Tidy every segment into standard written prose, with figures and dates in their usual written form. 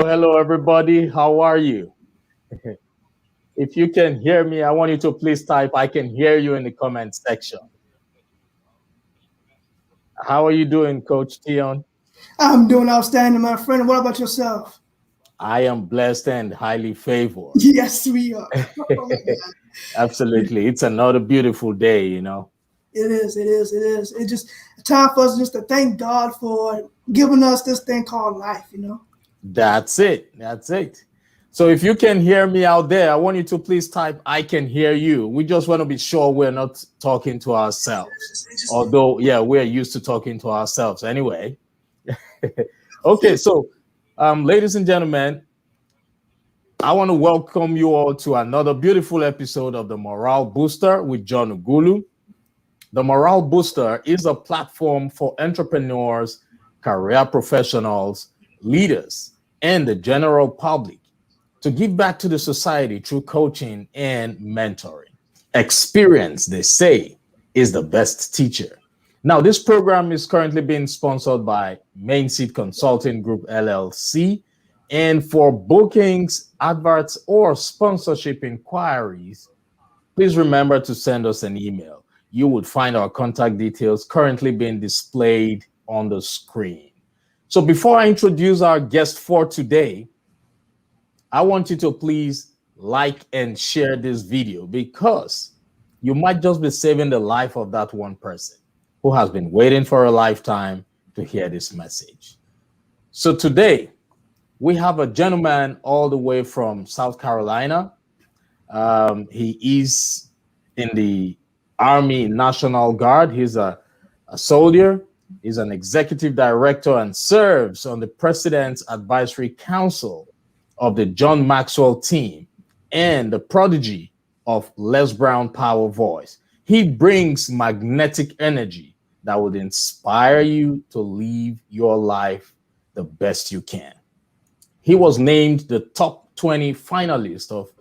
Hello, everybody. How are you? If you can hear me, I want you to please type "I can hear you" in the comment section. How are you doing, Coach Teon? I'm doing outstanding, my friend. What about yourself? I am blessed and highly favored. Yes, we are. Absolutely. It's another beautiful day, It is. It's just time for us just to thank God for giving us this thing called life, That's it. So if you can hear me out there, I want you to please type "I can hear you." We just want to be sure we're not talking to ourselves. Although, yeah, we're used to talking to ourselves anyway. Okay, so ladies and gentlemen, I want to welcome you all to another beautiful episode of the Morale Booster with John Ughulu. The Morale Booster is a platform for entrepreneurs, career professionals, leaders, and the general public to give back to the society through coaching and mentoring. Experience, they say, is the best teacher. Now, this program is currently being sponsored by Main Seat Consulting Group LLC. And for bookings, adverts, or sponsorship inquiries, please remember to send us an email. You would find our contact details currently being displayed on the screen. So before I introduce our guest for today, I want you to please like and share this video because you might just be saving the life of that one person who has been waiting for a lifetime to hear this message. So today, we have a gentleman all the way from South Carolina. He is in the Army National Guard. He's a soldier. He's an executive director and serves on the President's Advisory Council of the John Maxwell Team and the Prodigy of Les Brown Power Voice. He brings magnetic energy that would inspire you to live your life the best you can. He was named the top 20 finalist of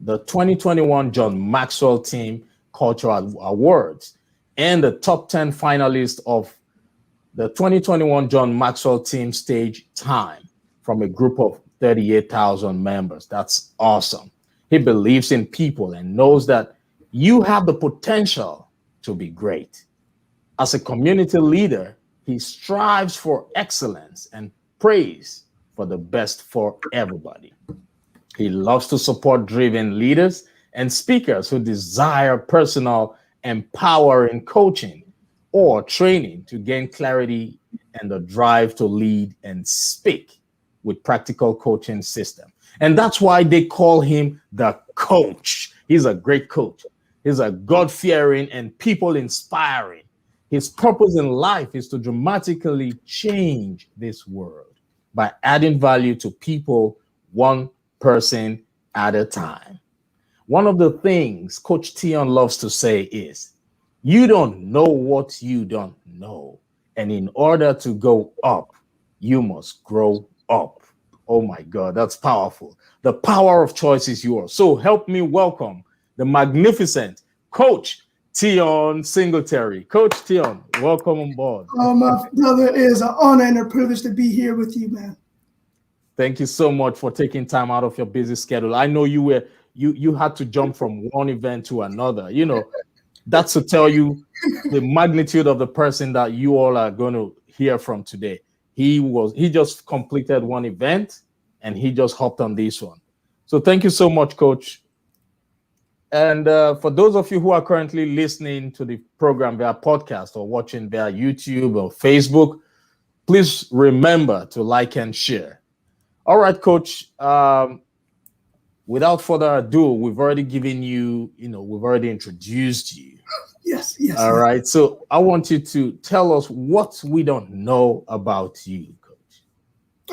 the 2021 John Maxwell Team Cultural Awards and the top 10 finalist of the 2021 John Maxwell Team Stage Time from a group of 38,000 members. That's awesome. He believes in people and knows that you have the potential to be great. As a community leader, he strives for excellence and praise for the best for everybody. He loves to support driven leaders and speakers who desire personal empowering coaching or training to gain clarity and the drive to lead and speak with practical coaching system. And that's why they call him the coach. He's a great coach. He's a God-fearing and people-inspiring. His purpose in life is to dramatically change this world by adding value to people one person at a time. One of the things Coach Teon loves to say is, you don't know what you don't know. And in order to go up, you must grow up. Oh my God, that's powerful. The power of choice is yours. So help me welcome the magnificent Coach Teon Singletary. Coach Teon, welcome on board. Oh, my brother, it is an honor and a privilege to be here with you, man. Thank you so much for taking time out of your busy schedule. I know you had to jump from one event to another. That's to tell you the magnitude of the person that you all are going to hear from today. He just completed one event and he just hopped on this one. So thank you so much, Coach. And for those of you who are currently listening to the program via podcast or watching via YouTube or Facebook, please remember to like and share. All right, Coach. Without further ado, we've already given you, we've already introduced you. Yes. All right. So I want you to tell us what we don't know about you, Coach.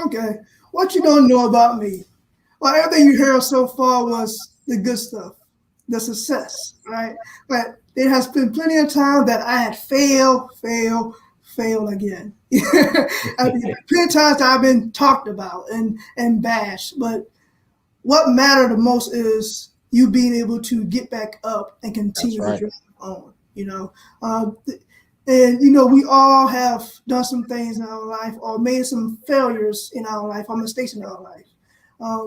Okay. What you don't know about me. Well, everything you heard so far was the good stuff, the success, right? But there has been plenty of time that I had failed again. I mean, plenty of times that I've been talked about and bashed. But what mattered the most is you being able to get back up and continue to drive on. And we all have done some things in our life or made some failures in our life or mistakes in our life.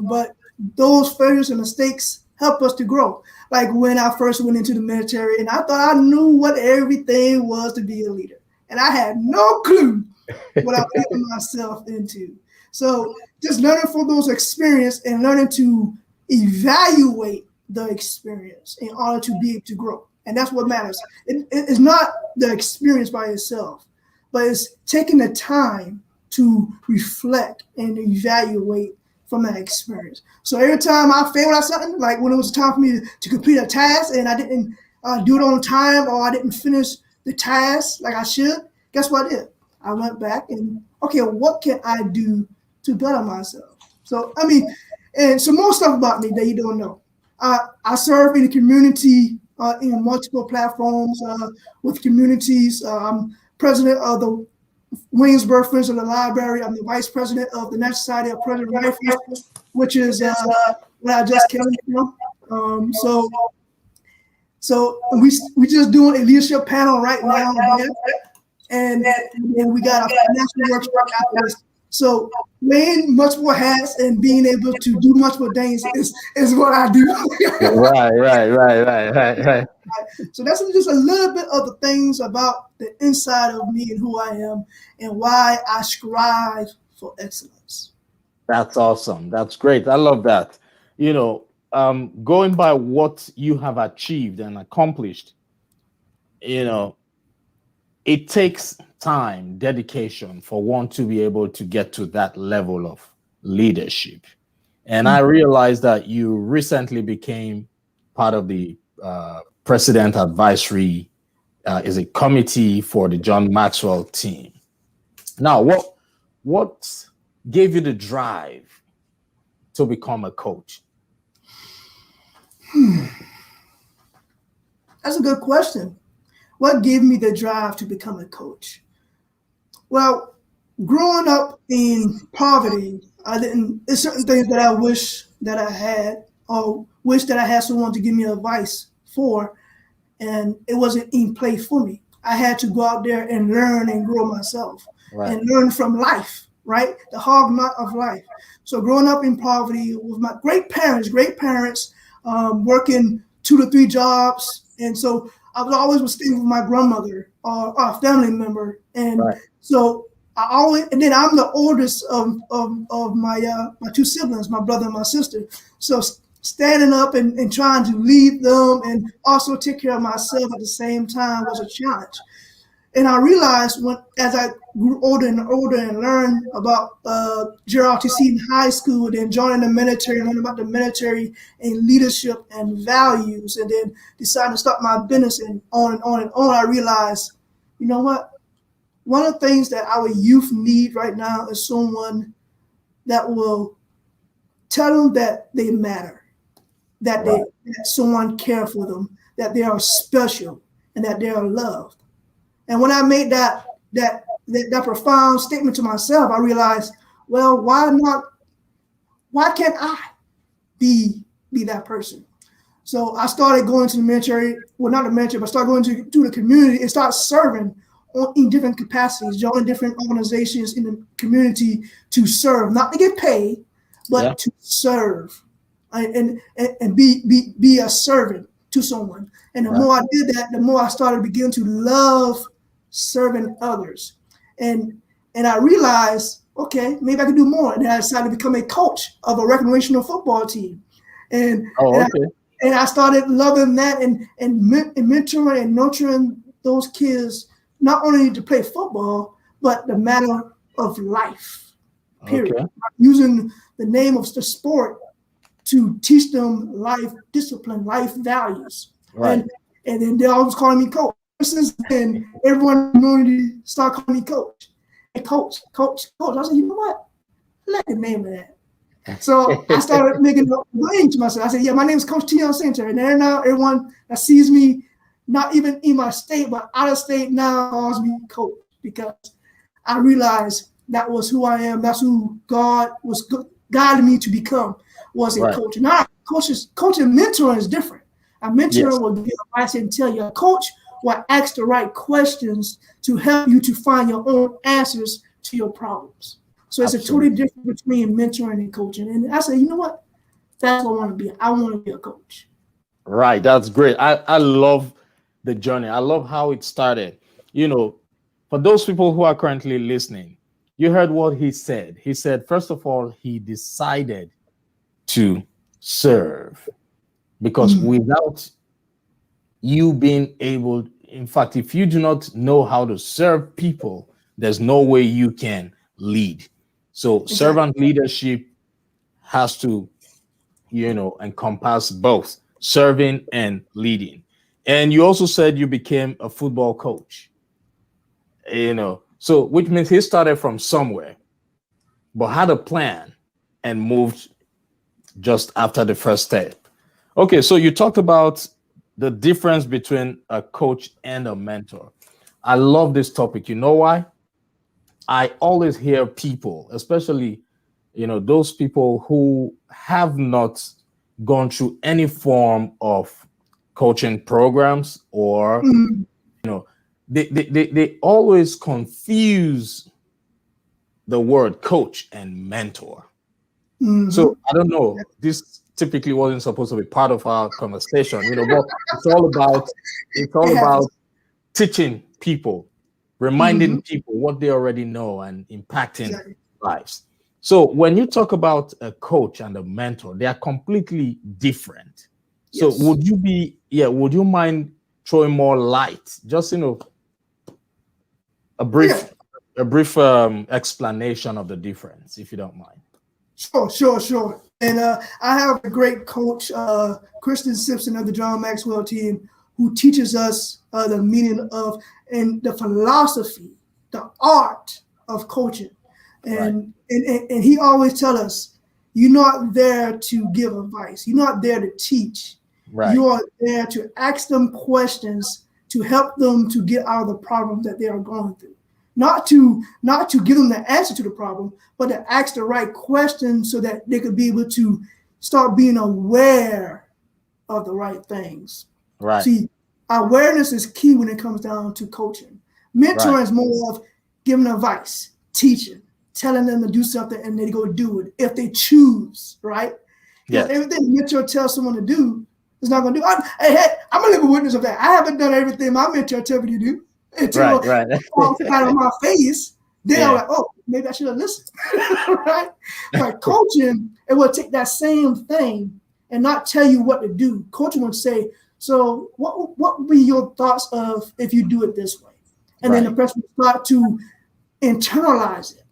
But those failures and mistakes help us to grow. Like when I first went into the military and I thought I knew what everything was to be a leader. And I had no clue what I was getting myself into. So just learning from those experiences and learning to evaluate the experience in order to be able to grow. And that's what matters. It's not the experience by itself, but it's taking the time to reflect and evaluate from that experience. So every time I failed at something, like when it was time for me to complete a task and I didn't do it on time or I didn't finish the task like I should, guess what I did? I went back and, okay, what can I do to better myself? So, I mean, and some more stuff about me that you don't know. I serve in the community in multiple platforms with communities. I'm president of the Williamsburg Friends of the Library. I'm the vice president of the National Society of President Rifles, which is where I just came from. So we just doing a leadership panel right now, and we got a national workshop after this. So wearing multiple hats and being able to do multiple things is what I do. Right. So that's just a little bit of the things about the inside of me and who I am and why I strive for excellence. That's awesome. That's great. I love that. Going by what you have achieved and accomplished, it takes time, dedication for one to be able to get to that level of leadership. And I realized that you recently became part of the President Advisory is a committee for the John Maxwell Team. Now, what gave you the drive to become a coach? That's a good question. What gave me the drive to become a coach? Well, growing up in poverty, there's certain things that I wish that I had or wish that I had someone to give me advice for, and it wasn't in play for me. I had to go out there and learn and grow myself and learn from life, right? The hard knot of life. So growing up in poverty with my great parents, working 2 to 3 jobs. And so I was always staying with my grandmother or a family member. And so and then I'm the oldest of my 2 siblings, my brother and my sister. So standing up and trying to lead them and also take care of myself at the same time was a challenge. And I realized as I grew older and older and learned about JROTC in high school, and then joining the military and learning about the military and leadership and values, and then deciding to start my business and on and on and on, I realized, you know what? One of the things that our youth need right now is someone that will tell them that they matter, that someone cares for them, that they are special, and that they are loved. And when I made that profound statement to myself, I realized, well, why can't I be that person? So I started going to the military, well, not the military, but started going to the community and start serving in different capacities, joining different organizations in the community to serve, not to get paid, but to serve and be a servant to someone. And the more I did that, the more I started to begin to love serving others. And I realized, okay, maybe I can do more. And I decided to become a coach of a recreational football team. And I started loving that and mentoring and nurturing those kids, not only to play football, but the matter of life, period. Okay. Using the name of the sport to teach them life discipline, life values. Right. And then they always calling me coach. And everyone in the community started calling me coach. And coach. I said, you know what? I like the name of that. So I started making a name to myself. I said, yeah, my name is Coach Teon Singletary. And now everyone that sees me, not even in my state, but out of state now, calls me Coach, because I realized that was who I am. That's who God was guiding me to become, was a coach. Now, coaching and mentoring is different. A mentor will give advice and tell you. A coach will ask the right questions to help you to find your own answers to your problems. So it's a totally different between mentoring and coaching. And I say, you know what? That's what I want to be. I want to be a coach. Right. That's great. I love the journey. I love how it started. You know, for those people who are currently listening, you heard what he said. He said, first of all, he decided to serve, because without you being able, in fact, if you do not know how to serve people, there's no way you can lead. So servant leadership has to, encompass both serving and leading. And you also said you became a football coach, so which means he started from somewhere, but had a plan and moved just after the first step. Okay, so you talked about the difference between a coach and a mentor. I love this topic. You know why? I always hear people, especially, those people who have not gone through any form of coaching programs, or, they always confuse the word coach and mentor. So I don't know, this typically wasn't supposed to be part of our conversation, but it's all about teaching people, reminding people what they already know, and impacting lives. So when you talk about a coach and a mentor, they are completely different. So would you mind throwing more light, just a brief explanation of the difference, if you don't mind? Sure. And I have a great coach, Kristen Simpson of the John Maxwell Team, who teaches us the meaning of and the philosophy, the art of coaching. And he always tells us, you're not there to give advice. You're not there to teach. You are there to ask them questions to help them to get out of the problem that they are going through. Not to give them the answer to the problem, but to ask the right questions so that they could be able to start being aware of the right things. See, awareness is key when it comes down to coaching. Mentoring is more of giving advice, teaching, telling them to do something, and they go do it if they choose, right? Because everything a mentor tells someone to do is not going to do. I'm a living witness of that. I haven't done everything my mentor tells me to do. Until it falls out of my face, then I'm like, oh, maybe I should have listened, right? But coaching, it will take that same thing and not tell you what to do. Coaching would say, so what would be your thoughts of if you do it this way? And then the person will start to internalize it,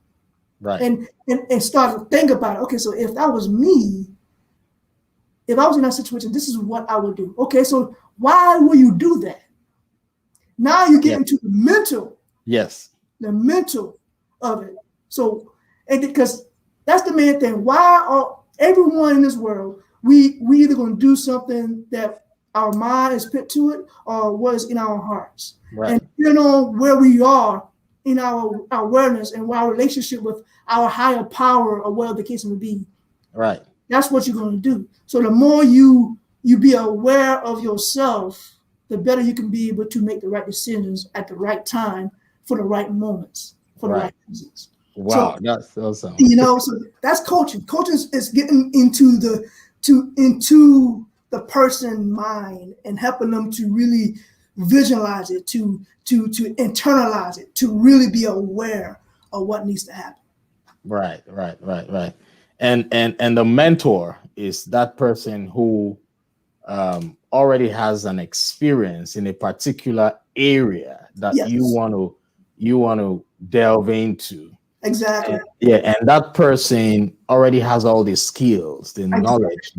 and start to think about it. Okay, so if that was me, if I was in that situation, this is what I would do. Okay, so why will you do that? Now you get into the mental. The mental of it. So, and because that's the main thing. Why are everyone in this world, we either going to do something that our mind is put to it, or what is in our hearts. And where we are in our awareness and our relationship with our higher power, or whatever the case may be. That's what you're going to do. So the more you be aware of yourself, the better you can be able to make the right decisions at the right time for the right moments, for the right reasons. Wow, so, that's awesome. So that's coaching. Coaching is getting into the person's mind and helping them to really visualize it, to internalize it, to really be aware of what needs to happen. Right. And the mentor is that person who already has an experience in a particular area that you want to delve into. Exactly. And that person already has all the skills, the knowledge.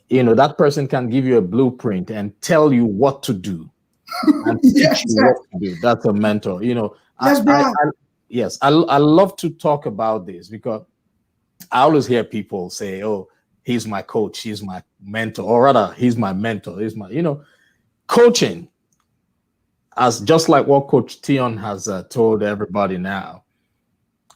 That person can give you a blueprint and tell you what to do and teach you what to do. That's a mentor. I love to talk about this because I always hear people say, "Oh, he's my coach, he's my mentor," or rather, he's my mentor, he's my, coaching, as just like what Coach Teon has told everybody now.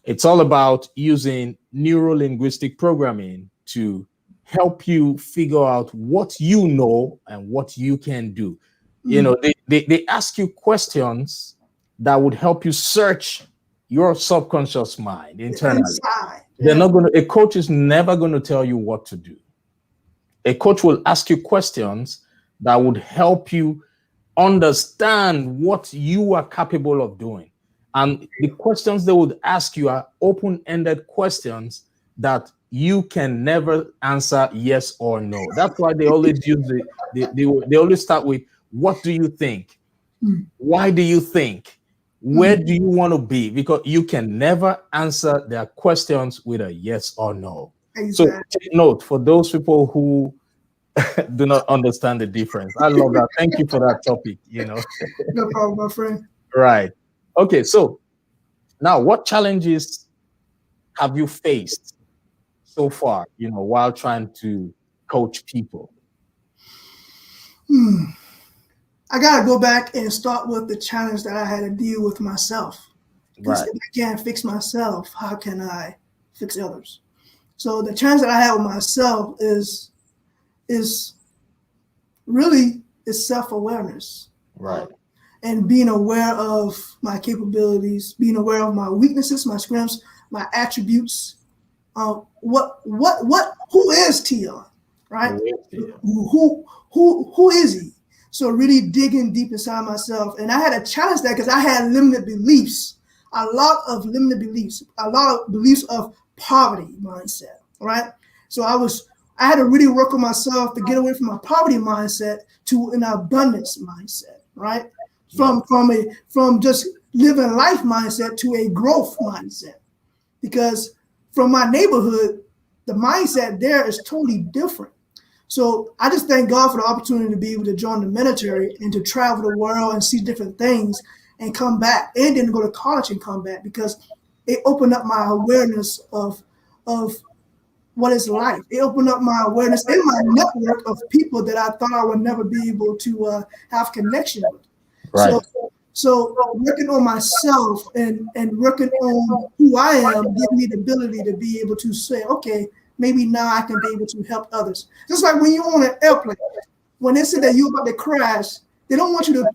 It's all about using neuro-linguistic programming to help you figure out what you know and what you can do. They ask you questions that would help you search your subconscious mind internally. Inside. They're not a coach is never going to tell you what to do. A coach will ask you questions that would help you understand what you are capable of doing. And the questions they would ask you are open-ended questions that you can never answer yes or no. That's why they always use they always start with, what do you think? Why do you think? Where do you want to be? Because you can never answer their questions with a yes or no. Exactly. So take note for those people who do not understand the difference. I love that. Thank you for that topic. No problem, my friend. Right. Okay. So now, what challenges have you faced so far, while trying to coach people? I got to go back and start with the challenge that I had to deal with myself. Right. If I can't fix myself, how can I fix others? So the challenge that I have with myself is really self-awareness. Right. And being aware of my capabilities, being aware of my weaknesses, my strengths, my attributes. Who is Teon, right? Who is he? So really digging deep inside myself. And I had to challenge that because I had limited beliefs, a lot of limited beliefs, a lot of beliefs of poverty mindset, right? So I had to really work on myself to get away from a poverty mindset to an abundance mindset, right? From just living life mindset to a growth mindset. Because from my neighborhood, the mindset there is totally different. So I just thank God for the opportunity to be able to join the military and to travel the world and see different things and come back, and then go to college and come back, because it opened up my awareness of what is life. It opened up my awareness and my network of people that I thought I would never be able to have connection with. Right. So working on myself and working on who I am gave me the ability to be able to say, okay, maybe now I can be able to help others. Just like when you're on an airplane, when they say that you're about to crash, they don't want you to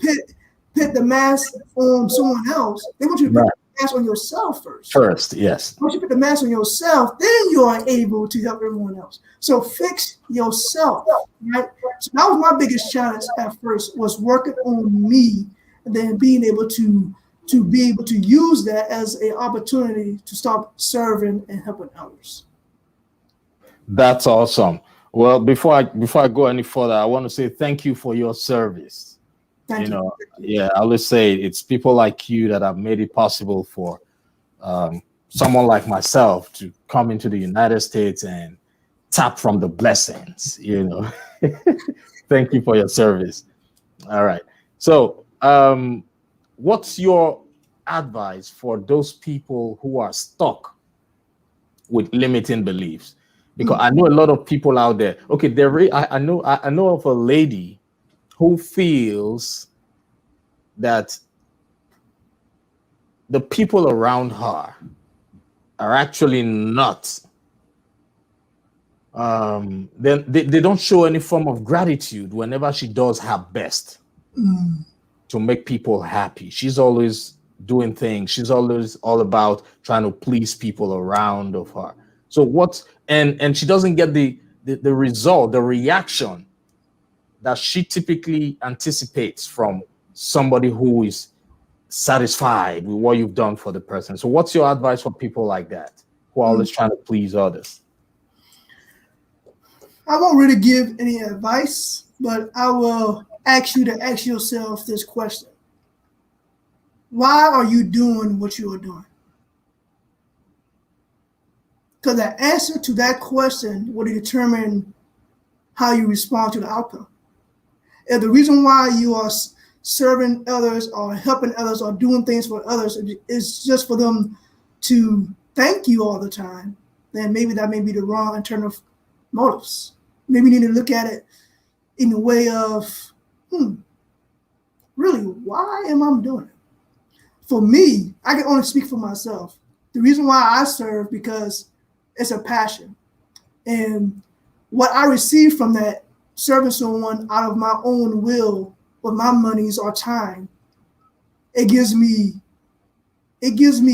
put the mask on someone else. They want you to put the mask on yourself first. First, yes. Once you put the mask on yourself, then you are able to help everyone else. So fix yourself, right? So that was my biggest challenge at first, was working on me, and then being able to be able to use that as an opportunity to start serving and helping others. That's awesome. Well, before I go any further, I want to say thank you for your service. Thank you. Yeah, I always say it's people like you that have made it possible for someone like myself to come into the United States and tap from the blessings. Thank you for your service. All right. So, what's your advice for those people who are stuck with limiting beliefs? Because I know a lot of people out there. Okay, I know of a lady who feels that the people around her are actually not. Then they don't show any form of gratitude whenever she does her best to make people happy. She's always doing things. She's always all about trying to please people around of her. So and she doesn't get the result, the reaction that she typically anticipates from somebody who is satisfied with what you've done for the person. So what's your advice for people like that who are always trying to please others? I won't really give any advice, but I will ask you to ask yourself this question. Why are you doing what you are doing? Because the answer to that question will determine how you respond to the outcome. If the reason why you are serving others or helping others or doing things for others is just for them to thank you all the time, then maybe that may be the wrong internal motives. Maybe you need to look at it in the way of, really, why am I doing it? For me, I can only speak for myself. The reason why I serve, because it's a passion. And what I receive from that, serving someone out of my own will, with my monies or time, it gives me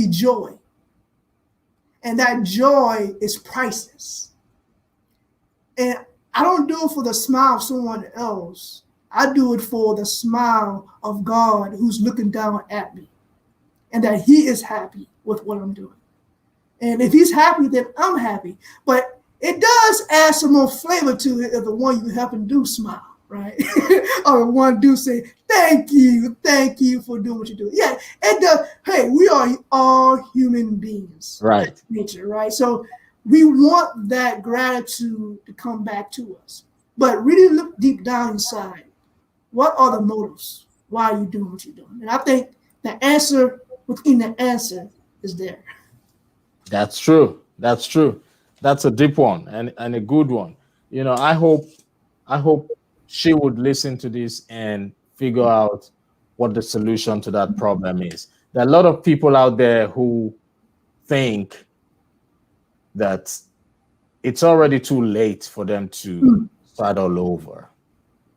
joy. And that joy is priceless. And I don't do it for the smile of someone else. I do it for the smile of God who's looking down at me, and that he is happy with what I'm doing. And if he's happy, then I'm happy. But it does add some more flavor to it if the one you happen to do smile, right? Or the one do say, thank you for doing what you do. Yeah, it does. Hey, we are all human beings. Right. Nature, right? So we want that gratitude to come back to us. But really look deep down inside. What are the motives? Why are you doing what you're doing? And I think the answer within the answer is there. That's true. That's true. That's a deep one and a good one. You know, I hope she would listen to this and figure out what the solution to that problem is. There are a lot of people out there who think that it's already too late for them to start all over.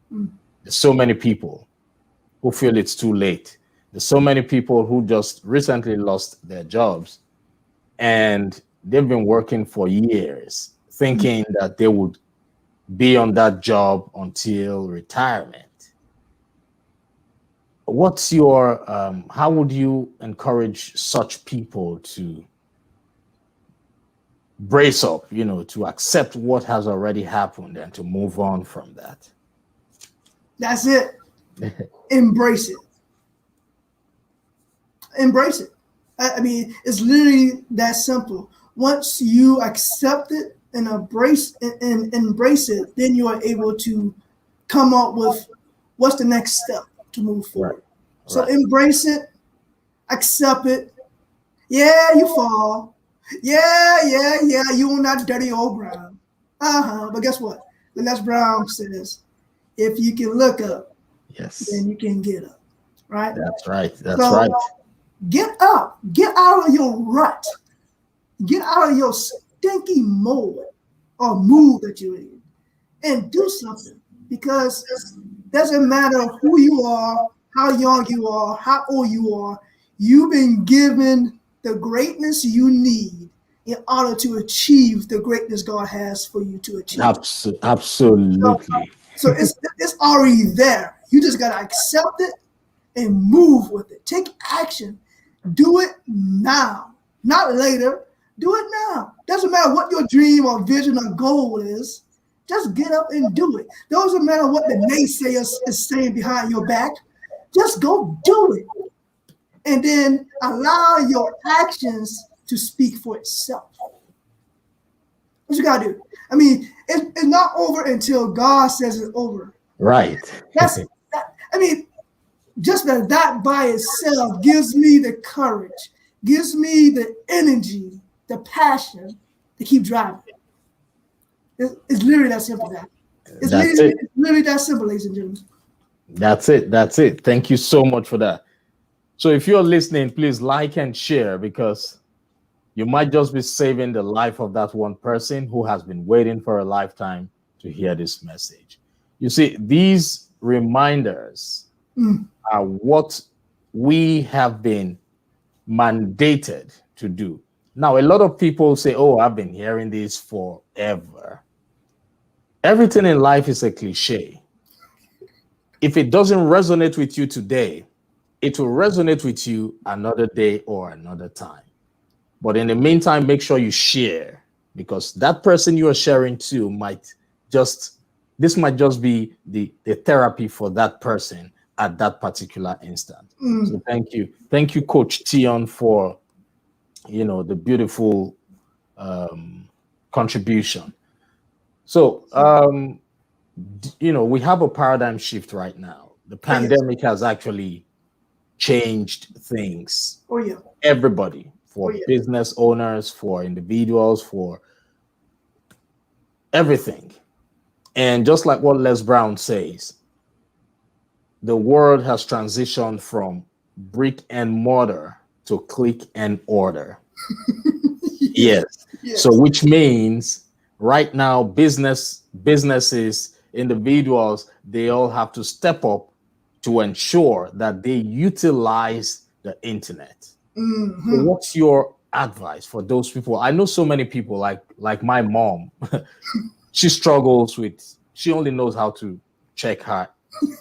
There's so many people who feel it's too late. There's so many people who just recently lost their jobs and they've been working for years thinking that they would be on that job until retirement. What's your, how would you encourage such people to brace up, you know, to accept what has already happened and to move on from that? That's it. Embrace it. Embrace it. I mean, it's literally that simple. Once you accept it and embrace it, then you are able to come up with what's the next step to move forward. Right. So embrace it, accept it. Yeah, you fall. Yeah, you on that dirty old ground. But guess what? The Les Brown says, if you can look up, yes, then you can get up. Right? That's right. That's right. Get up. Get out of your rut. Get out of your stinky mold or mood that you're in and do something, because it doesn't matter who you are, how young you are, how old you are, you've been given the greatness you need in order to achieve the greatness God has for you to achieve. Absolutely. So it's already there. You just got to accept it and move with it. Take action. Do it now, not later. Do it now. Doesn't matter what your dream or vision or goal is. Just get up and do it. Doesn't matter what the naysayers is saying behind your back. Just go do it. And then allow your actions to speak for itself. What you gotta do? I mean, it's not over until God says it's over. Right. I mean, just that by itself gives me the courage, gives me the energy, the passion to keep driving. It's literally that simple. It's literally that simple, ladies and gentlemen. That's it. That's it. Thank you so much for that. So if you're listening, please like and share, because you might just be saving the life of that one person who has been waiting for a lifetime to hear this message. You see, these reminders are what we have been mandated to do. Now, a lot of people say, oh, I've been hearing this forever. Everything in life is a cliche. If it doesn't resonate with you today, it will resonate with you another day or another time. But in the meantime, make sure you share, because that person you are sharing to might just be the therapy for that person at that particular instant. So thank you, Coach Teon, for the beautiful contribution. So we have a paradigm shift right now. The pandemic has actually changed things. Oh yeah. Everybody, for business owners, for individuals, for everything. And just like what Les Brown says, the world has transitioned from brick and mortar to click and order. Yes. So which means right now businesses, individuals, they all have to step up to ensure that they utilize the internet. So what's your advice for those people? I know so many people like my mom. She struggles with, she only knows how to check her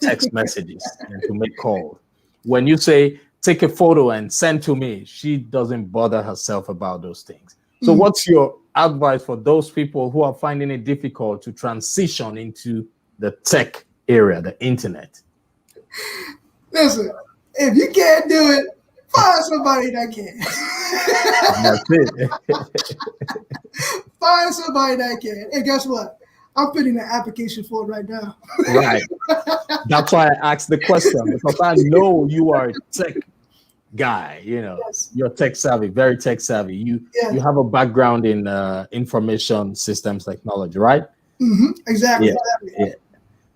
text messages and to make calls. When you say take a photo and send to me, she doesn't bother herself about those things. So what's your advice for those people who are finding it difficult to transition into the tech area, the internet? Listen, if you can't do it, find somebody that can. That's it. Find somebody that can. And guess what? I'm putting an application for it right now. Right. That's why I asked the question, because I know you are a tech guy. You know, you're tech savvy, very tech savvy. You have a background in information systems technology, right? Exactly. Yeah.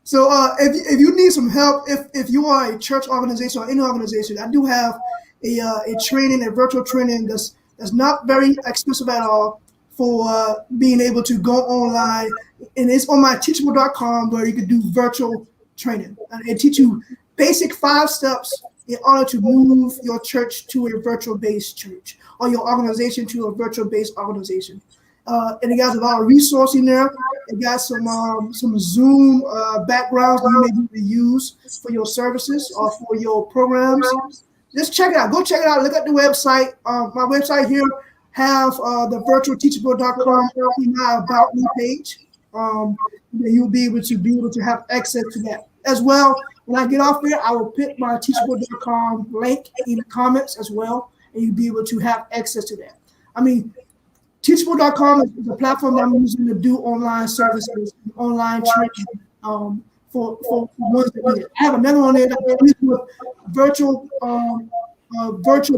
So if you need some help, if you are a church organization or any organization, I do have a training, a virtual training that's not very expensive at all for being able to go online, and it's on my teachable.com where you can do virtual training. And it teach you basic 5 steps in order to move your church to a virtual-based church or your organization to a virtual-based organization. And it got a lot of resources in there. It got some Zoom backgrounds that you may be able to use for your services or for your programs. Just check it out. Go check it out. Look at the website. My website here have the virtualteachable.com in my About Me page. You'll be able to have access to that as well. When I get off there, I will put my teachable.com link in the comments as well, and you'll be able to have access to that. I mean, teachable.com is a platform that I'm using to do online services, online training for ones that need it. I have another one there that I'm using with virtual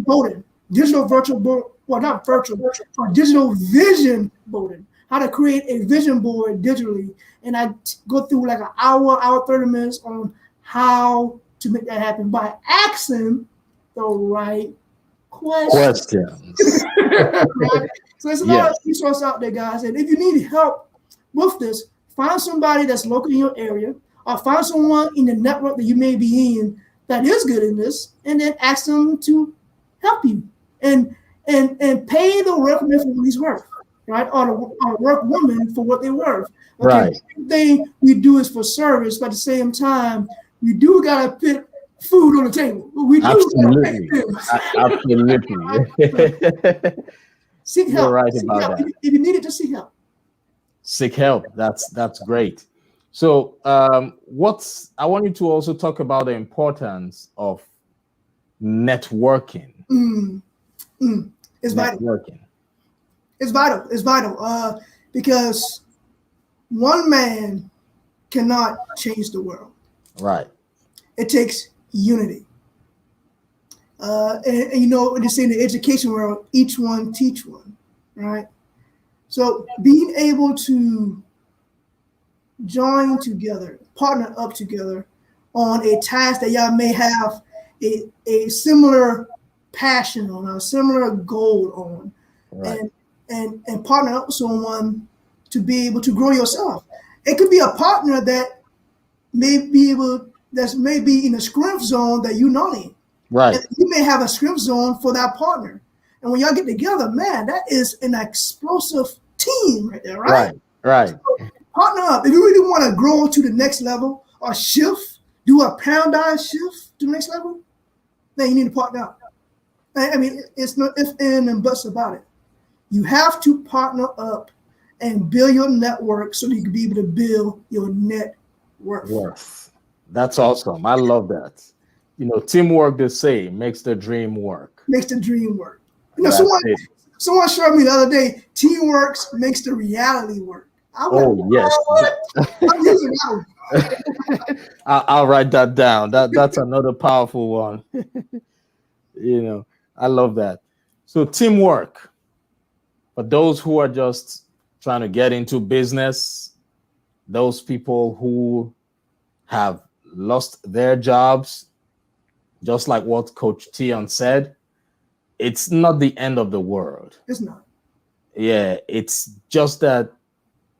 voting, digital virtual board. Well, not virtual, but digital vision boarding. How to create a vision board digitally, and I go through like an hour 30 minutes on how to make that happen by asking the right questions. Right? So there's a lot of resources out there, guys. And if you need help with this, find somebody that's local in your area, or find someone in the network that you may be in that is good in this, and then ask them to help you and pay the workman for what he's worth, right? Or the work woman for what they're worth. Okay, right. Everything we do is for service, but at the same time, we do gotta put food on the table. We do. Absolutely. Seek help. You're right about that. If you need it, just seek help. Seek help. That's great. So I want you to also talk about the importance of networking. It's vital. It's vital because one man cannot change the world. Right. It takes unity. And you know, they say in the education world, each one teach one, right? So being able to join together, partner up together on a task that y'all may have a similar passion on, a similar goal on, right. and partner up with someone to be able to grow yourself. It could be a partner that may be in a strength zone that you're not in. Right. And you may have a strength zone for that partner. And when y'all get together, man, that is an explosive team right there, right? Right. So partner up. If you really want to grow to the next level or shift, do a paradigm shift to the next level, then you need to partner up. I mean, it's not if and and buts about it. You have to partner up and build your network so that you can be able to build your net worth. That's awesome. I love that. You know, teamwork, they say, makes the dream work. Makes the dream work. You know, someone showed me the other day, teamwork makes the reality work. Yes. I'm using that one. I'll write that down. That's another powerful one. You know, I love that. So teamwork, for those who are just trying to get into business, those people who have lost their jobs, just like what Coach Teon said, it's not the end of the world. It's not. Yeah, it's just that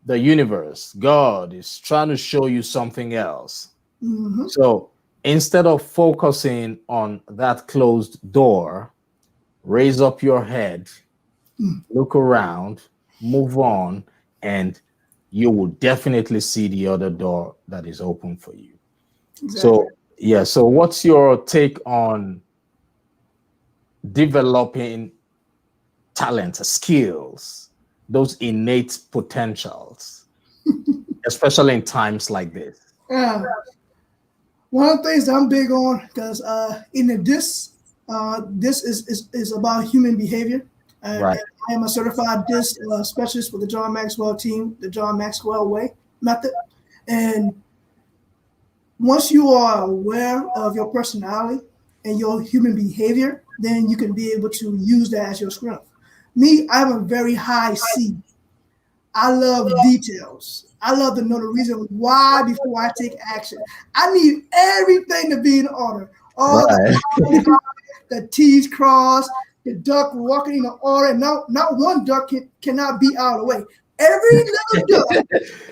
the universe, God, is trying to show you something else. Mm-hmm. So instead of focusing on that closed door, raise up your head, look around, move on, and you will definitely see the other door that is open for you. Exactly. So, yeah. So what's your take on developing talents, skills, those innate potentials, especially in times like this? Yeah. One of the things that I'm big on, because this is about human behavior. Right. I am a certified DISC specialist with the John Maxwell Team, the John Maxwell Way method. And once you are aware of your personality and your human behavior, then you can be able to use that as your strength. Me, I have a very high C. I love details. I love to know the reason why before I take action. I need everything to be in order. All the T's crossed, the duck walking in the order. Not one duck cannot be out of the way. Every little duck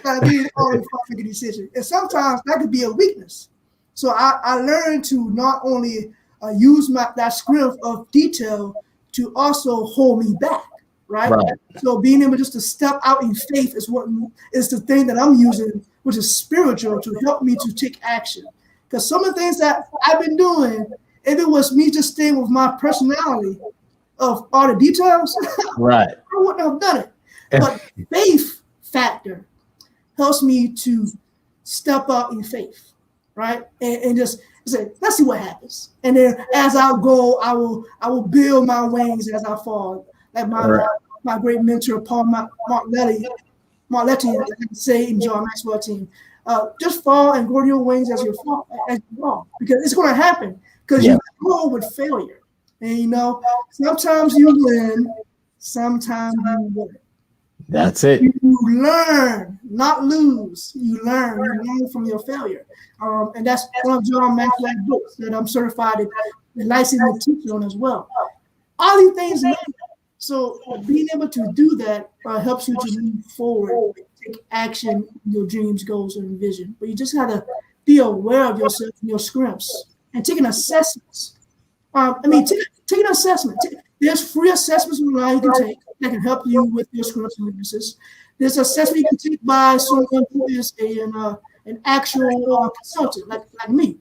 gotta be in order before I make a decision. And sometimes that could be a weakness. So I learned to not only use that script of detail to also hold me back. Right? So being able just to step out in faith is what is the thing that I'm using, which is spiritual, to help me to take action. Because some of the things that I've been doing, if it was me just staying with my personality of all the details, right, I wouldn't have done it. But faith factor helps me to step out in faith, right? And just say, let's see what happens. And then as I go, I will build my wings as I fall. Like my great mentor, Paul Marletti, say in John Maxwell Team, just fall and grow your wings as you fall, because it's going to happen. Because you go with failure, and sometimes you win, sometimes you win. That's it. You learn, not lose. You learn from your failure, and that's one of John Maxwell's books that I'm certified and licensed to teach on as well. All these things matter. So being able to do that helps you to move forward, take action, your dreams, goals, and vision. But you just got to be aware of yourself and your scripts and taking assessments. Take an assessment. There's free assessments online you can take that can help you with your scripts and weaknesses. There's assessment you can take by someone who is an actual consultant, like me.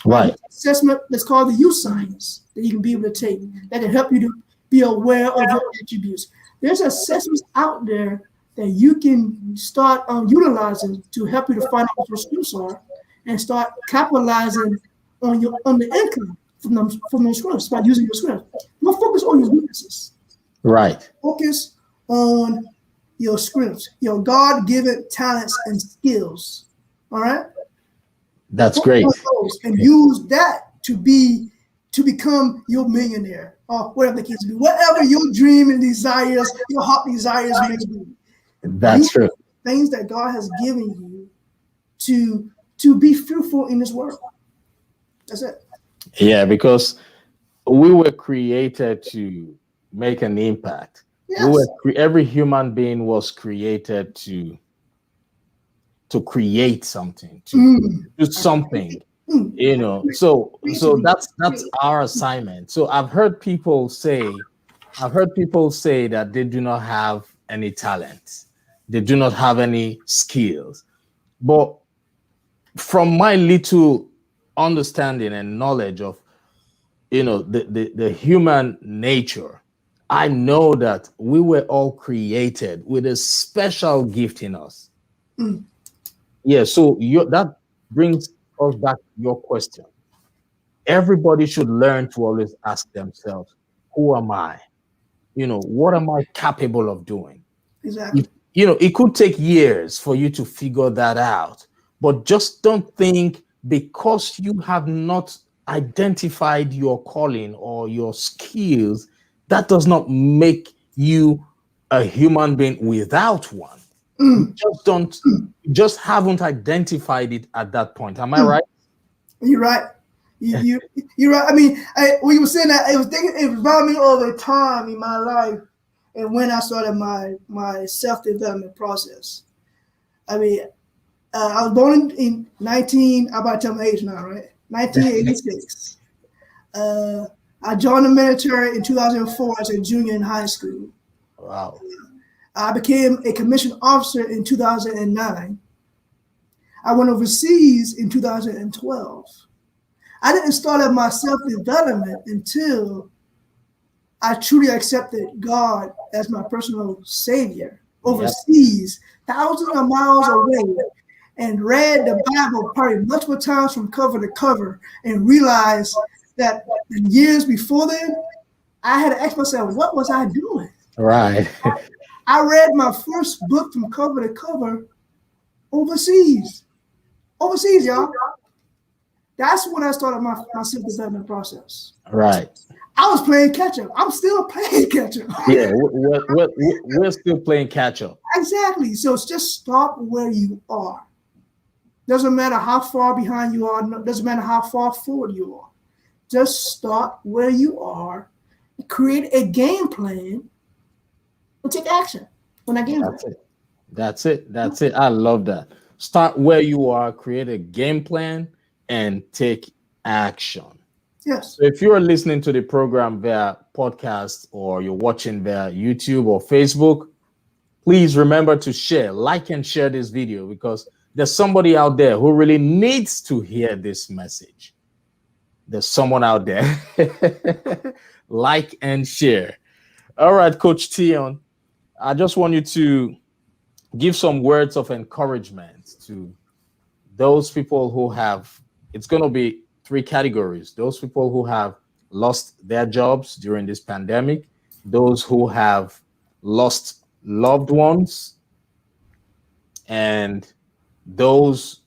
Right. Assessment that's called the U Science that you can be able to take that can help you to be aware of your attributes. There's assessments out there that you can start utilizing to help you to find out what your skills are and start capitalizing on the income from those skills by using your skills. Don't focus on your weaknesses. Right. Focus on your skills, your God-given talents and skills. All right. That's great. And use that to become your millionaire. Or whatever the case be, whatever your dream and desires, your heart desires may be. That's true. Things that God has given you to be fruitful in this world. That's it. Yeah, because we were created to make an impact. Yes. Every human being was created to create something, to do something. So that's our assignment. So I've heard people say that they do not have any talent, they do not have any skills. But from my little understanding and knowledge of the human nature, I know that we were all created with a special gift in us. Yeah, so that brings us back to your question. Everybody should learn to always ask themselves, who am I? What am I capable of doing? Exactly. It could take years for you to figure that out, but just don't think because you have not identified your calling or your skills, that does not make you a human being without one. You just haven't identified it at that point. Am I right? You're right. You're right. I mean, when you were saying that, it reminded me of a time in my life and when I started my self-development process. I mean, I was born in I'm about to tell my age now, right? 1986. I joined the military in 2004 as a junior in high school. Wow. I became a commissioned officer in 2009. I went overseas in 2012. I didn't start my self-development until I truly accepted God as my personal savior overseas, thousands of miles away, and read the Bible probably multiple times from cover to cover and realized that the years before then, I had to ask myself, what was I doing? Right. I read my first book from cover to cover overseas. Overseas, y'all. That's when I started my self-development process. Right. I was playing catch-up. I'm still playing catch-up. Yeah, we're still playing catch-up. Exactly. So it's just start where you are. Doesn't matter how far behind you are. Doesn't matter how far forward you are. Just start where you are. Create a game plan and take action when I game plan. That's it. I love that. Start where you are, create a game plan, and take action. Yes. So if you're listening to the program via podcast or you're watching via YouTube or Facebook, please remember to share, like, and share this video because there's somebody out there who really needs to hear this message. There's someone out there. Like and share. All right, Coach Teon, I just want you to give some words of encouragement to those people who have, it's going to be 3 categories. Those people who have lost their jobs during this pandemic, those who have lost loved ones, and those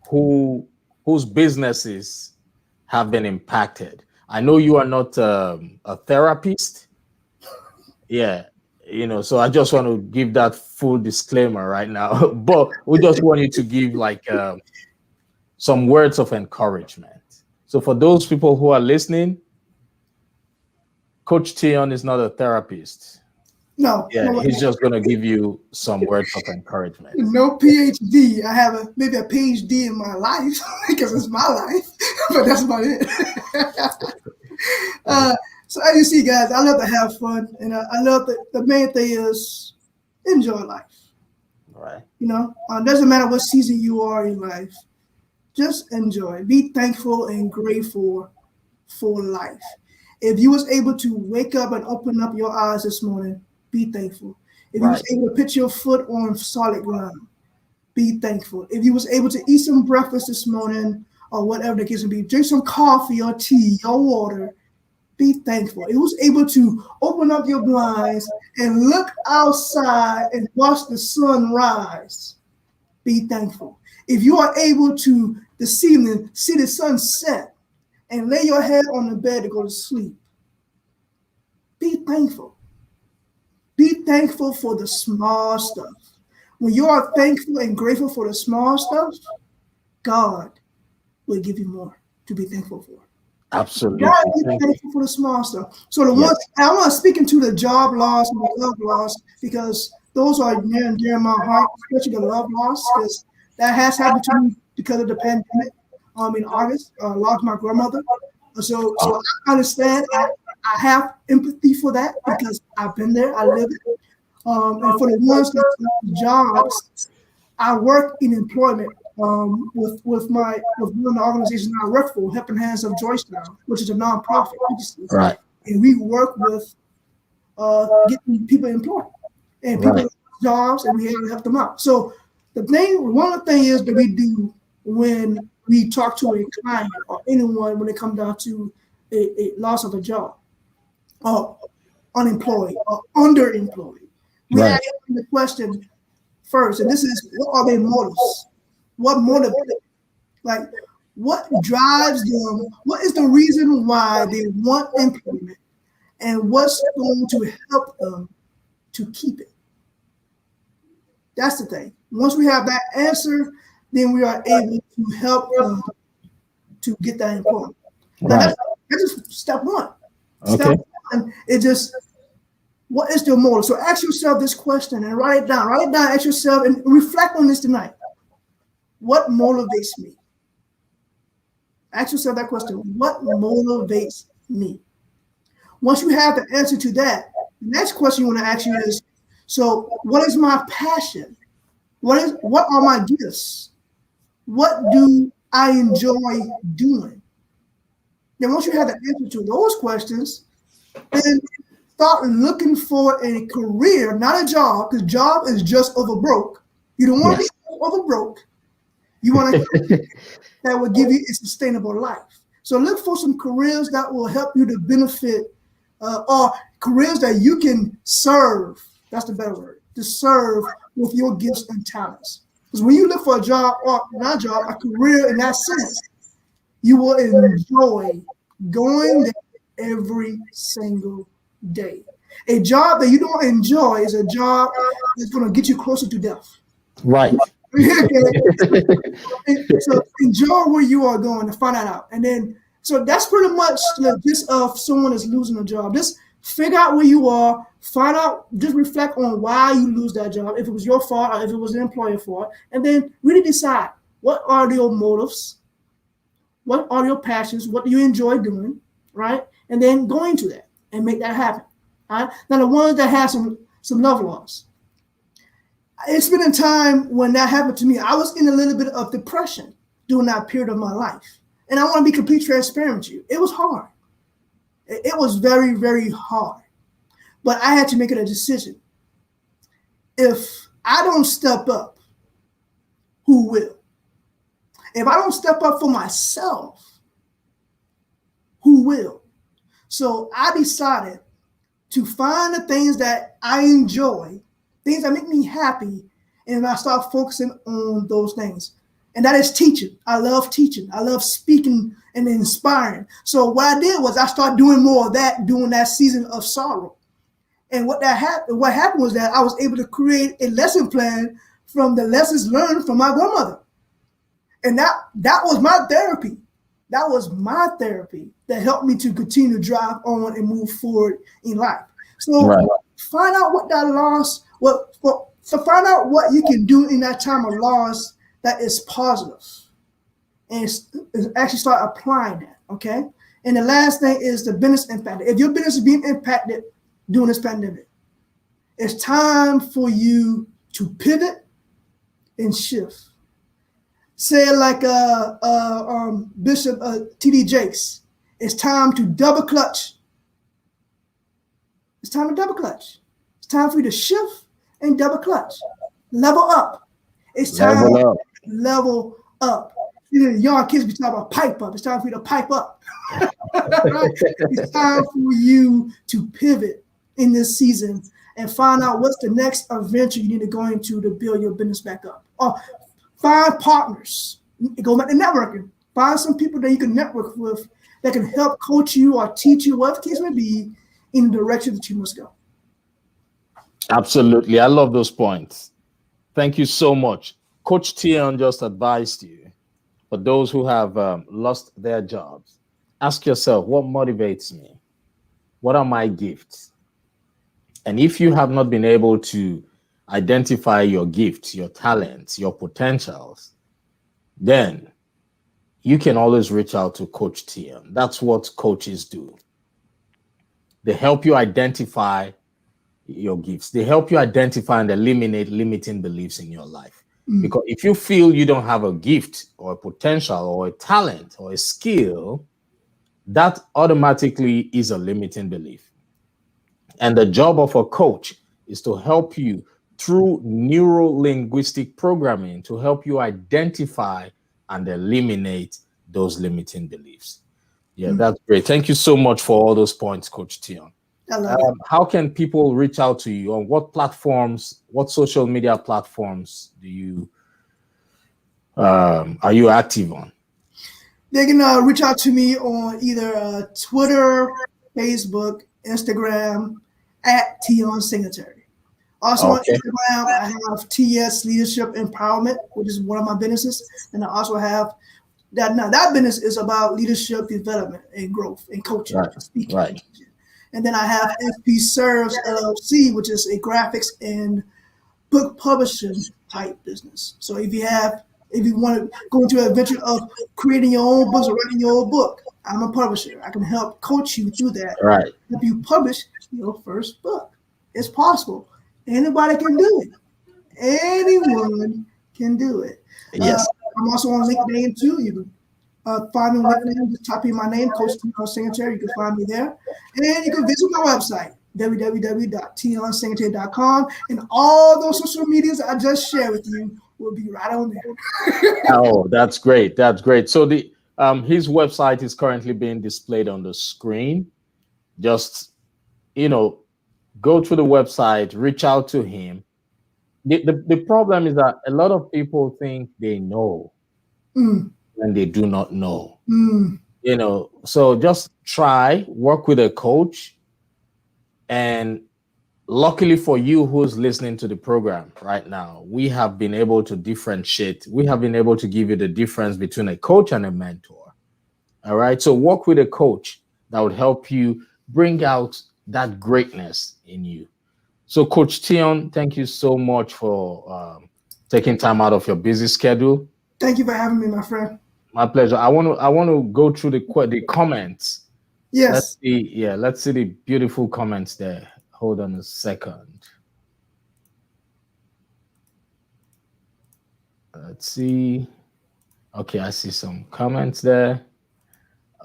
whose businesses have been impacted. I know you are not a therapist. Yeah, so I just want to give that full disclaimer right now. But we just want you to give like some words of encouragement. So for those people who are listening, Coach Teon is not a therapist. No. He's just going to give you some words of encouragement. No PhD. I have maybe a PhD in my life because it's my life, but that's about it. So as you see, guys, I love to have fun, and I love the main thing is enjoy life. Right. Doesn't matter what season you are in life, just enjoy. Be thankful and grateful for life. If you was able to wake up and open up your eyes this morning, be thankful. If you was able to put your foot on solid ground, be thankful. If you was able to eat some breakfast this morning or whatever the case may be, drink some coffee or tea or water, be thankful. If you was able to open up your blinds and look outside and watch the sun rise, be thankful. If you are able to this evening see the sun set and lay your head on the bed to go to sleep, be thankful. Be thankful for the small stuff. When you are thankful and grateful for the small stuff, God will give you more to be thankful for. Absolutely. God will be thankful for the small stuff. So the ones I want to speak into the job loss and the love loss because those are near and dear in my heart, especially the love loss, because that has happened to me because of the pandemic. In August, I lost my grandmother. So I understand. I have empathy for that because I've been there. I live it. And for the ones that have jobs, I work in employment with one of the organizations I work for, Helping Hands of Georgetown, which is a nonprofit. Right. And we work with getting people employed and people have jobs, and we have to help them out. So one of the things is that we do when we talk to a client or anyone when it comes down to a loss of a job, or unemployed or underemployed. We ask them the question first, and this is, what are their motives? What motivates them? Like, what drives them? What is the reason why they want employment? And what's going to help them to keep it? That's the thing. Once we have that answer, then we are able to help you to get that employment. Now, that's just step one. Okay. Step one is just, what is your motive? So ask yourself this question and write it down. Write it down, ask yourself, and reflect on this tonight. What motivates me? Ask yourself that question. What motivates me? Once you have the answer to that, the next question you want to ask you is, so what is my passion? What are my gifts? What do I enjoy doing? Then once you have the answer to those questions, then start looking for a career, not a job, because job is just over broke. You don't want to be over broke. You want to that will give you a sustainable life. So look for some careers that will help you to benefit, or careers that you can serve. That's the better word, to serve with your gifts and talents. Because when you look for a job, or not a job, a career in that sense, you will enjoy going there every single day. A job that you don't enjoy is a job that's going to get you closer to death. Right. So enjoy where you are going to find that out. And then, so that's pretty much just if someone is losing a job. Just figure out where you are, find out, just reflect on why you lose that job, if it was your fault or if it was the employer fault, and then really decide what are your motives, what are your passions, what do you enjoy doing, right? And then go into that and make that happen. All right. Now the ones that have some love loss. It's been a time when that happened to me. I was in a little bit of depression during that period of my life. And I want to be completely transparent with you. It was hard. It was very, very hard. But I had to make it a decision. If I don't step up, who will? If I don't step up for myself, who will? So I decided to find the things that I enjoy, things that make me happy, and I start focusing on those things. And that is teaching. I love teaching. I love speaking and inspiring. So what I did was I started doing more of that during that season of sorrow. And what happened was that I was able to create a lesson plan from the lessons learned from my grandmother. And that was my therapy. That was my therapy that helped me to continue to drive on and move forward in life. So find out what that loss, so find out what you can do in that time of loss that is positive, and actually start applying that, okay? And the last thing is the business impact. If your business is being impacted during this pandemic, it's time for you to pivot and shift. Say like Bishop T.D. Jakes, it's time to double clutch. It's time to double clutch. It's time for you to shift and double clutch. Level up. It's time to level up. You know, young kids be talking about pipe up. It's time for you to pipe up. Right? It's time for you to pivot in this season and find out what's the next adventure you need to go into to build your business back up. Or find partners. Go back to networking. Find some people that you can network with that can help coach you or teach you, whatever the case may be, in the direction that you must go. Absolutely. I love those points. Thank you so much. Coach Teon just advised you, for those who have lost their jobs, ask yourself, what motivates me? What are my gifts? And if you have not been able to identify your gifts, your talents, your potentials, then you can always reach out to Coach Teon. That's what coaches do. They help you identify your gifts. They help you identify and eliminate limiting beliefs in your life. Because if you feel you don't have a gift or a potential or a talent or a skill, that automatically is a limiting belief. And the job of a coach is to help you through neuro-linguistic programming to help you identify and eliminate those limiting beliefs. Yeah, that's great. Thank you so much for all those points, Coach Teon. How can people reach out to you? On what platforms, what social media platforms do you are you active on? They can reach out to me on either Twitter, Facebook, Instagram, at Teon Singletary. Also on Instagram, I have TS Leadership Empowerment, which is one of my businesses. And I also have that. Now that business is about leadership development and growth and coaching, speaking. Right. And then I have FP Serves LLC, which is a graphics and book publishing type business. So if you want to go into an adventure of creating your own books or writing your own book, I'm a publisher. I can help coach you through that. Right. Help you publish your first book. It's possible. Anybody can do it. Anyone can do it. Yes. I'm also on LinkedIn too. You can find me on LinkedIn. Just type in my name, Coach Teon Singletary. You can find me there. And you can visit my website, www.teonsingletary.com. And all those social medias I just shared with you will be right on there. Oh, that's great. That's great. So the his website is currently being displayed on the screen. Just, go to the website, reach out to him. The problem is that a lot of people think they know and they do not know. So just try, work with a coach. And luckily for you who's listening to the program right now, we have been able to differentiate. We have been able to give you the difference between a coach and a mentor. All right. So work with a coach that would help you bring out that greatness in you. So Coach Teon, thank you so much for taking time out of your busy schedule. Thank you for having me, my friend. My pleasure. I want to go through the comments. Yes. Let's see the beautiful comments there. Hold on a second. Let's see. Okay, I see some comments there.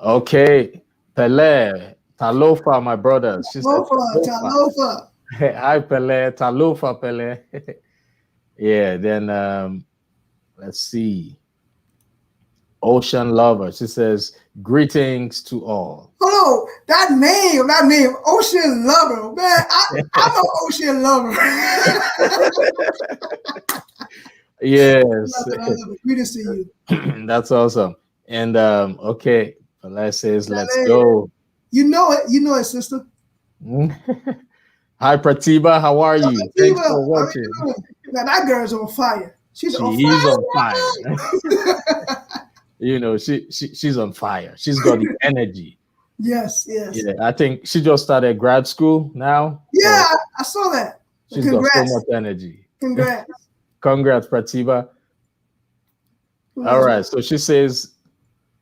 Okay, Pele, Talofa, my brother. Talofa. Hi, Pele, Talofa, Pele. Yeah, then let's see. Ocean Lover. She says, greetings to all. Hello, that name, Ocean Lover. Man, I'm an Ocean Lover. Yes. I love it. Greetings to you. That's awesome. And okay, Pele says, let's go. You know it, sister. Hi, Pratibha. How are you? Thanks for watching. Now, that girl's on fire. She's on fire. She's on fire. She's got the energy. Yes. Yeah, I think she just started grad school now. Yeah, so I saw that. She's got so much energy. Congrats. Congrats, Pratibha. All right. So she says,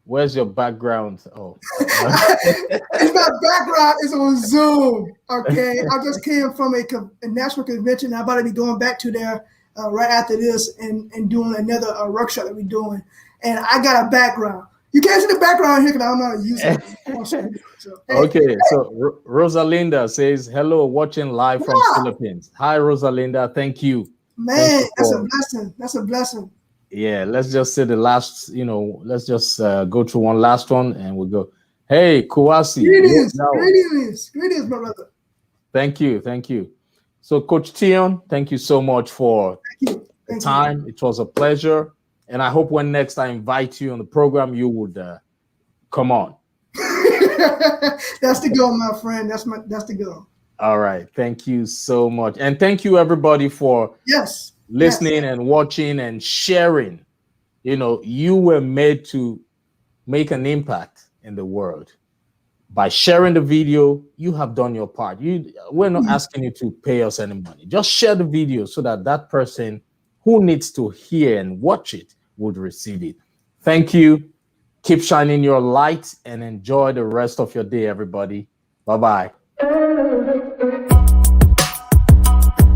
where's your background? Oh. It's my background is on Zoom. Okay. I just came from a national convention. I'm about to be going back to there right after this and doing another workshop that we're doing. And I got a background. You can't see the background here because I don't know how to use it. So, hey. Okay, so Rosalinda says, hello, watching live from Philippines. Hi, Rosalinda. Thank you. Man, that's a blessing. That's a blessing. Yeah, let's just say the last, let's just go through one last one and we'll go. Hey, Kouassi. Greetings, my brother. Thank you. So, Coach Teon, thank you so much for the time. It was a pleasure. And I hope when next I invite you on the program, you would come on. That's the goal, my friend. That's the goal. All right. Thank you so much. And thank you, everybody, for listening and watching and sharing. You were made to make an impact in the world. By sharing the video, you have done your part. We're not asking you to pay us any money. Just share the video so that person who needs to hear and watch it would receive it. Thank you. Keep shining your light and enjoy the rest of your day, everybody. Bye-bye.